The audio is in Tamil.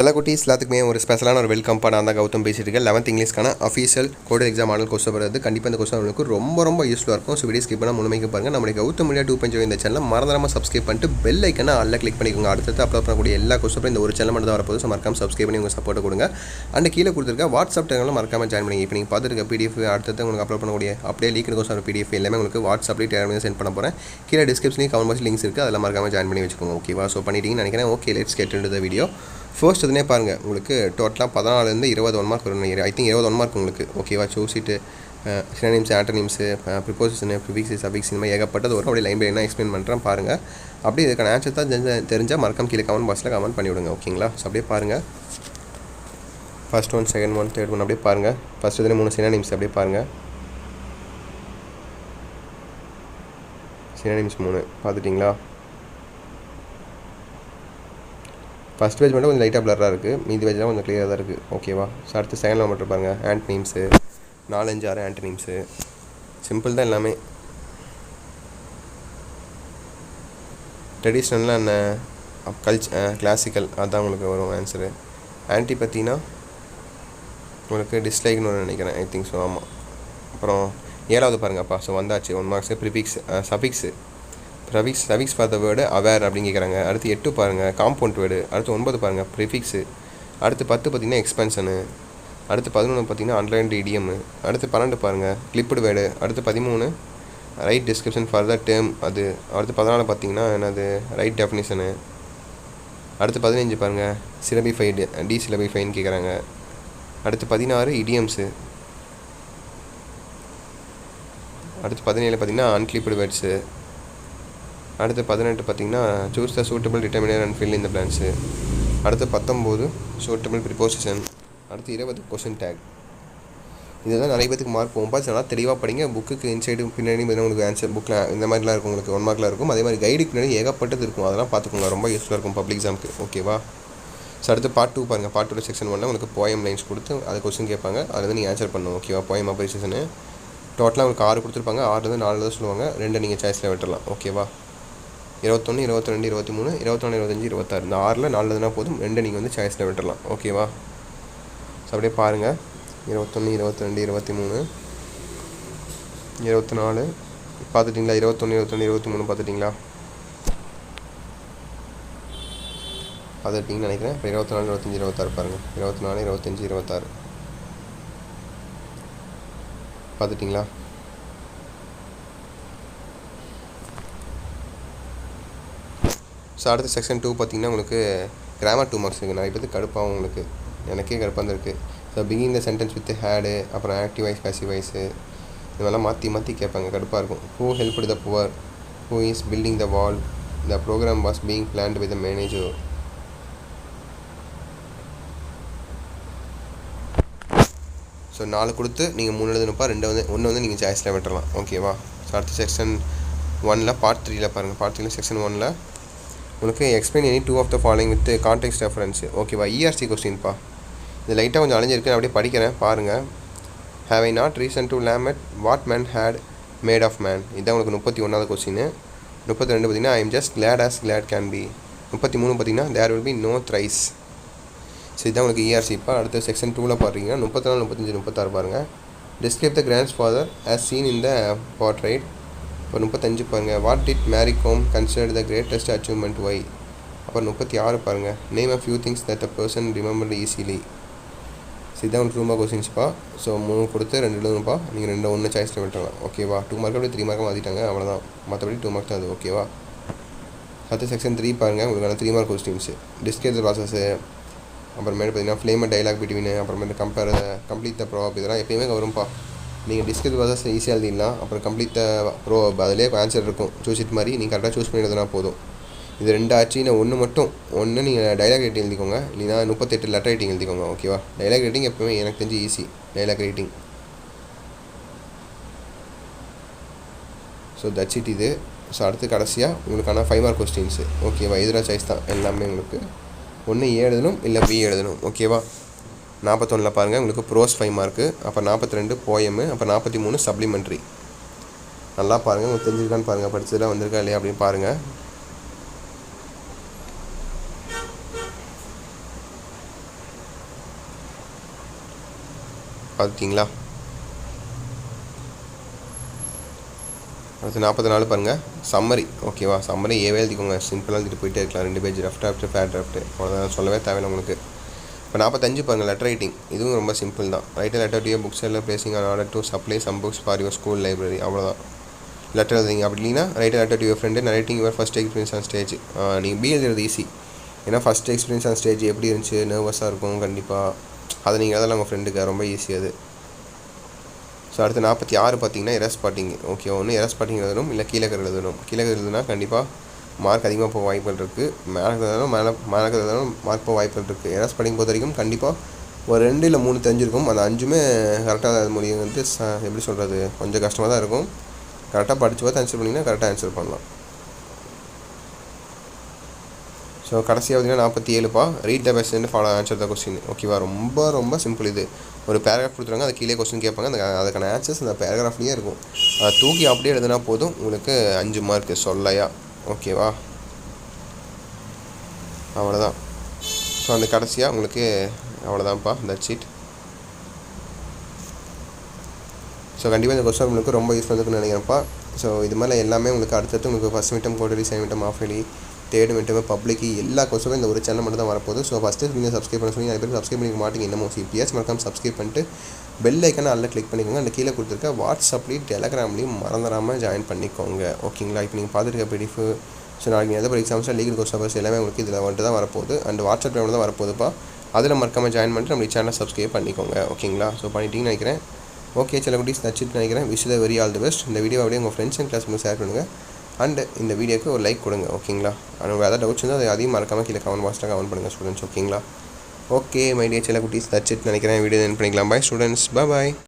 எல்லா குட்டீஸ் எல்லாத்துக்குமே ஒரு ஸ்பெஷலான ஒரு வெல்கம் நான் தான் கௌதம் பேசிட்டு இருக்கேன். 11th இங்கிலீஷ்க்கான அஃபீஷியல் கோட் எக்ஸாம் மாடல் கொஸ்டின் வருது. கண்டிப்பாக இந்த கொஸ்டின் உங்களுக்கு ரொம்ப யூஸ்ஃபுல்லாக இருக்கும். ஸோ வீடியோ ஸ்கிப் பண்ணால் முழுமைக்கு பாருங்கள். நம்மளுடைய கௌதம் மீடியா 2.0 இந்த சேனல் மறந்துடாமல் சப்ஸ்கிரைப் பண்ணிட்டு பெல் ஐக்கனை அல்ல கிளிக் பண்ணிக்கோங்க. அடுத்தது அப்லோட் பண்ணக்கூடிய எல்லா கொஸ்டினும் இந்த ஒரு சேனல் மட்டும் தான் வரப்போகுது. ஸோ மறக்காம சப்ஸ்கிரைப் பண்ணி உங்கள் சப்போர்ட் கொடுங்க. அண்ட் கீழே கொடுத்துருக்க வாட்ஸ்அப் சேனலில் மறக்காம ஜாயின் பண்ணி இப்போ நீங்கள் பார்த்துருக்க பிடிஎஃப் அடுத்தது உங்களுக்கு அப்லோட் பண்ணக்கூடிய அப்படியே லீக் கொஸ்டின் பிடிஎஃப் எல்லாமே உங்களுக்கு வாட்ஸ்அப்லேயே டேரக்டாக சென்ட் பண்ண போகிறேன். கீழே டிஸ்கிரிப்ஷன்லேயும் கமெண்ட் பாக்ஸ் லிங்க்ஸ் இருக்குது, அதில் மறக்காம ஜாயின் பண்ணி வச்சுக்கோங்க. ஓகேவா? ஸோ பண்ணிட்டீங்கன்னு நினைக்கிறேன். Okay, let's get into the video. First இதுனே பாருங்கள், உங்களுக்கு டோட்டலாக 14லேருந்து 21 மார்க் வரும். ஐ திங்க் 21 மார்க் உங்களுக்கு. ஓகேவா? சூசிட்டு சினோனிம்ஸ், ஆண்டோனிம்ஸு, ப்ரிப்போசிஷனு, ப்ரிஃபிக்ஸு, சஃபிக்ஸ் இந்த மாதிரி ஏகப்பட்டது வரும். அப்படியே லைன் பை லைனாக எக்ஸ்பிளைன் பண்ணுறேன் பாருங்கள். அப்படியே இதுக்கான ஆன்சர் தான் தெரிஞ்சால் மறக்காம கீழே கமெண்ட் பாக்ஸில் கமெண்ட் பண்ணிவிடுங்க. ஓகேங்களா? ஸோ அப்படியே பாருங்கள். First one, second one, third one அப்படியே பாருங்கள். ஃபர்ஸ்ட் இதில் 3 சினோனிம்ஸ் அப்படியே பாருங்கள். சினோனிம்ஸ் 3 பார்த்துட்டிங்களா? ஃபஸ்ட் பேஜ் மட்டும் கொஞ்சம் லைட்டாக பிளராக இருக்குது, மீதி பேஜ்லாம் கொஞ்சம் கிளியராக தான் இருக்குது. ஓகேவா? ஸோ அடுத்து செகண்டில் மட்டும் பாருங்கள். ஆண்டோனிம்ஸு 4-5-6 ஆண்டோனிம்ஸு. சிம்பிள் தான் எல்லாமே. ட்ரெடிஷ்னல்லாம் என்ன கிளாசிக்கல் அதுதான் உங்களுக்கு வரும் ஆன்சரு. ஆன்டி பார்த்தீங்கன்னா உங்களுக்கு டிஸ்லைக்னு ஒன்று நினைக்கிறேன். I think so. ஆமாம். அப்புறம் 7வது பாருங்கப்பா. ஸோ வந்தாச்சு 1 marks. Prefix, suffix, suffix for the word aware அப்படின்னு கேட்குறாங்க. அடுத்து 8 பாருங்கள், காம்பவுண்ட் வேர்டு. அடுத்து 9 பாருங்கள், ப்ரிஃபிக்ஸு. அடுத்து 10 பார்த்திங்கன்னா எக்ஸ்பென்ஷனு. அடுத்து 11 பார்த்திங்கன்னா அன்லைன்டு இடியமு. அடுத்து 12 பாருங்கள், கிளிப்டு வேர்டு. அடுத்து 13 right description for the term அது. அடுத்து 14 பார்த்திங்கன்னா என்னது ரைட் டெஃபினிஷனு. அடுத்து 15 பாருங்கள், சிலபிஃபைடு, சிலபிஃபைன்னு கேட்குறாங்க. அடுத்து 16 இடியம்ஸு. அடுத்து 17 பார்த்திங்கன்னா அன்கிளிப்டு வேர்ட்ஸு. அடுத்து 18 பார்த்திங்கன்னா choose the suitable determiner and fill in the blanks. அடுத்து 19 சூட்டபிள் ப்ரிப்போசிஷன். அடுத்து 20 கொஸ்டின் டேக். இதெல்லாம் நிறைய பேருக்கு மார்க் போகும். பார்த்து நல்லா தெளிவாக படிங்க. புக்குக்கு இன்சைடு பின்னாடி உங்களுக்கு ஆன்சர் புக்கில் இந்த மாதிரிலாம் இருக்கும், உங்களுக்கு 1 மார்க்கில் இருக்கும். அதே மாதிரி கைடுக்கு பின்னாடி ஏகப்பட்டது இருக்கும், அதெல்லாம் பார்த்துக்கோங்க. ரொம்ப யூஸ்ஃபுல்லாக இருக்கும் பப்ளிக் எக்ஸாமுக்கு. ஓகேவா? ஸோ அடுத்து பார்ட் 2 பாருங்கள். பார்ட் 2 செக்ஷன் 1 உங்களுக்கு போயம் லைன்ஸ் கொடுத்து அது கொஸ்டின் கேட்பாங்க. அதில் வந்து நீங்கள் ஆன்சர் பண்ணணும். ஓகேவா? போயம் அப்ரிசியேஷனு டோட்டலாக உங்களுக்கு 6 கொடுத்துருப்பாங்க. 6 4 தான் சொல்லுவாங்க. 2 நீங்கள் சாய்ஸில் விட்டுடலாம். ஓகேவா? 21, 22, 23, 24, 25, 26 இந்த 6ல் 4 போதும். 2 நீங்கள் வந்து சாய்ஸில் விட்டுடலாம். ஓகேவா? ஸோ அப்படியே பாருங்கள். 21, 22, 23, 24 பார்த்துட்டிங்களா? 21, 22, 23 பார்த்துட்டிங்களா? பார்த்துட்டிங்கன்னு நினைக்கிறேன். இப்போ 24, 25, 26 பாருங்கள். 24, 25, 26 பார்த்துட்டிங்களா? ஸோ அடுத்த செக்ஷன் 2 பார்த்திங்கன்னா உங்களுக்கு கிராமர் 2 மார்க்ஸ் இருக்குது. நிறைய பேருக்கு கடுப்பாகும், உங்களுக்கு எனக்கே கடுப்பாக இருக்குது. So begin the sentence with had, அப்புறம் ஆக்டிவ் வாய்ஸ், பேசிவ் வாய்ஸு இதெல்லாம் மாற்றி கேட்பாங்க. கடுப்பாக இருக்கும். Who helped the poor, who is building the wall, the program was being planned with the manager. So 4 கொடுத்து நீங்கள் 3 எழுதணுப்பா. 1 வந்து நீங்கள் சாய்ஸில் விட்டுறலாம். ஓகேவா? ஸோ அடுத்த செக்ஷன் 1ல் பார்ட் 3ல் பாருங்கள். பார்ட் 3ல் செக்ஷன் 1ல் உங்களுக்கு explain any 2 of the following with context reference. ஓகேவா? இஆர்சி கொஸ்டின்ப்பா. இது லைட்டாக கொஞ்சம் அலைஞ்சிருக்கு, அப்படியே படிக்கிறேன் பாருங்கள். Have I not reason to lament what man had made of man. இதுதான் உங்களுக்கு 31வது கொஸ்டின். 32 பார்த்திங்கன்னா I am just glad as glad can be. 33 பார்த்திங்கன்னா there will be no thrice. So இதுதான் உங்களுக்கு இஆர்சிப்பா. அடுத்த செக்ஷன் 2ல் பார்த்தீங்கன்னா 34, 35, 36 பாருங்கள். Describe the grandfather as seen in the portrait. இப்போ 35 பாருங்கள். What did Mary Kom consider the greatest achievement why. அப்புறம் 36 பாருங்கள். Name a few things that the person remembered easily. So இதான் உங்களுக்கு 2 மார்க் கொஸ்டின்ஸ்ப்பா. ஸோ 3 கொடுத்து 2 எழுதணும்ப்பா. நீங்கள் 2 1 சாய்ஸில் விட்டுறலாம். ஓகேவா? 2 மார்க் அப்படி 3 மார்க்காக மாற்றிட்டாங்க, அவ்வளோதான். மற்றபடி 2 மார்க் தான் அது. ஓகேவா? அடுத்த செக்ஷன் 3 பாருங்கள். உங்களுக்கான 3 mark questions. Describe the process, அப்புறமேட்டு பார்த்தீங்கன்னா ஃப்ளேம் அ டைலாக் பிட்வீன், அப்புறமேட்டு கம்ப்ளீட் த ப்ராப். இதெல்லாம் எப்பயுமே வரும்ப்பா. நீங்கள் டிஸ்கிரைப் ப்ராசஸ் ஈஸியாக எழுதிடலாம். அப்புறம் கம்ப்ளீட் த ப்ரோப் அதிலே ஆன்சர் இருக்கும். சூஸ் இட் மாதிரி நீங்கள் கரெக்டாக சூஸ் பண்ணி எழுதுனா போதும். இது 2 ஆச்சு. நான் 1 மட்டும் நீங்கள் டைலாக் ரைட்டிங் எழுதிக்கோங்க, இல்லைனா 38 லெட்டர் ரைட்டிங் எழுதிக்கோங்க. ஓகேவா? டைலாக் ரைட்டிங் எப்போவுமே எனக்கு தெரிஞ்சு easy. Dialogue writing. So that's it இது. ஸோ அடுத்து கடைசியாக உங்களுக்கான 5 மார்க் கொஸ்டின்ஸு. ஓகேவா? எதிராக சாய்ஸ் தான் எல்லாமே உங்களுக்கு. ஒன்று ஏ எழுதணும், இல்லை பி எழுதணும். ஓகேவா? 41 பாருங்கள், உங்களுக்கு ப்ரோஸ் 5 மார்க்கு. அப்புறம் 42 போயமு. அப்புறம் 43 சப்ளிமெண்ட்ரி. நல்லா பாருங்கள், உங்களுக்கு தெரிஞ்சிருக்கான்னு பாருங்கள். படிச்சதெல்லாம் வந்திருக்கா இல்லையா அப்படின்னு பாருங்கள். பார்த்துட்டிங்களா? அடுத்து 44 பாருங்கள், சம்மரி. ஓகேவா? சம்மரி ஏவே எழுதிக்கோங்க, சிம்பிளாக எழுதிட்டு போயிட்டே இருக்கலாம். 2 page rough draft, fair draft, அவ்வளோதான், சொல்லவே தேவையில்லை உங்களுக்கு. இப்போ 45 பாருங்கள், லெட்டர் ரைட்டிங். இதுவும் ரொம்ப சிம்பிள் தான். Write letter to book seller placing an order to supply some books for your school library. அவ்வளோதான், லெட்டர் எழுதிங்க. அப்படி இல்லைன்னா write letter to your friend narrating your first experience on stage. நீங்கள் பி எழுதுறது ஈஸி, ஏன்னா ஃபஸ்ட் எக்ஸ்பீரியன்ஸ் ஆன் ஸ்டேஜ் எப்படி இருந்துச்சு, நர்வஸாக இருக்கும் கண்டிப்பாக. அதை நீங்கள் அதெல்லாம் உங்கள் ஃப்ரெண்டுக்கு ரொம்ப ஈஸி அது. ஸோ அடுத்து 46 பார்த்தீங்கன்னா எரர் ஸ்பாட்டிங். ஓகே, ஒன்று எரர் ஸ்பாட்டிங் எழுதணும், இல்லை கீழே எழுதணும். கீழே எழுதுனா கண்டிப்பாக மார்க் அதிகமாக போக வாய்ப்புகள் இருக்குது. மேலே எழுதணும், மேலே எழுதணும், மார்க் போக வாய்ப்புகள் இருக்குது. எரர் ஸ்பாட்டிங் பொறுத்த வரைக்கும் கண்டிப்பாக ஒரு 2 இல்லை 3 தெரிஞ்சிருக்கும். அந்த 5மே கரெக்டாக முடியும் வந்து எப்படி சொல்கிறது, கொஞ்சம் கஷ்டமாக தான் இருக்கும். கரெக்டாக படித்து பார்த்து ஆன்சர் பண்ணிங்கன்னா கரெக்டாக ஆன்சர் பண்ணலாம். ஸோ கடைசியாக பார்த்தீங்கன்னா 47பா, read the best follow answer the question. ஓகேவா? ரொம்ப ரொம்ப சிம்பிள் இது. ஒரு பேராகிராஃப் கொடுத்துருவாங்க, அது கீழே கொஸ்டின் கேட்பாங்க, அதுக்கான ஆன்சர்ஸ் அந்த பேராகிராஃப்லேயே இருக்கும். அதை தூக்கி அப்படியே எழுதுனா போதும், உங்களுக்கு 5 மார்க்கு சொல்லையா. ஓகேவா? அவ்வளோதான். ஸோ அந்த கடைசியாக உங்களுக்கு அவ்வளோதான்ப்பா, தட்ஸ் இட். ஸோ கண்டிப்பாக இந்த கொஸ்டின் உங்களுக்கு ரொம்ப யூஸ்ஃபுல்லாக இருக்குன்னு நினைக்கிறேன்ப்பா. ஸோ இது மாதிரி எல்லாமே உங்களுக்கு அடுத்தடுத்து உங்களுக்கு first midterm, quarterly, second midterm, half yearly, third midterm, public எல்லா கொஸ்டினும் இந்த ஒரு சேனல் மட்டும் தான் வரப்போகுது. ஸோ ஃபஸ்ட்டு நீங்கள் சப்ஸ்கிரைப் பண்ண சொல்லி நிறைய பேர் சப்ஸ்கிரைப் பண்ணிக்க மாட்டீங்க இன்னமும். சிபிஎஸ் மறக்காம சப்ஸ்கிரைப் பண்ணிட்டு பெல் ஐக்கான அதில் கிளிக் பண்ணிக்கோங்க. அந்த கீழே கொடுத்துருக்க வாட்ஸ்அப்லேயும் டெலகிராம்லேயும் மறந்துடாமல் ஜாயின் பண்ணிக்கோங்க. ஓகேங்களா? இப்போ நீங்கள் பார்த்துருக்க பிடிஃப். ஸோ நாளைக்கு எந்த எக்ஸாம்ஸில் லீகல் கொஸ்டின் எல்லாமே உங்களுக்கு இதில் வந்துட்டு தான் வரப்போகுது. அண்ட் வாட்ஸ்அப் டைமில் தான் வரப்போகுதுப்பா. அதில் மறக்காமல் ஜாயின் பண்ணிட்டு நம்ம சேனலை சப்ஸ்கிரைப் பண்ணிக்கோங்க. ஓகேங்களா? ஸோ பண்ணிட்டீங்கன்னு நினைக்கிறேன். ஓகே சில குட்டீஸ், தச்சிட்டு நினைக்கிறேன். Wish the very all the best. இந்த வீடியோ அப்படியே உங்கள் ஃப்ரெண்ட்ஸ் அண்ட் கிளாஸ் ஷேர் பண்ணுங்கள். அண்ட் இந்த வீடியோக்கு ஒரு லைக் கொடுங்க. ஓகேங்களா? உங்களுக்கு ஏதாவது டவுட்ஸ் இருந்தால் அதை அதையும் மறக்காமல் கீழே கமெண்ட் பாக்ஸில் கமெண்ட் பண்ணுங்கள் ஸ்டூடெண்ட்ஸ். ஓகேங்களா? ஓகே மை டியர் சில குட்டீஸ், தச்சிட்டு நினைக்கிறேன். வீடியோ என் பண்ணிக்கலாம். பாய் ஸ்டூடெண்ட்ஸ், பாய்.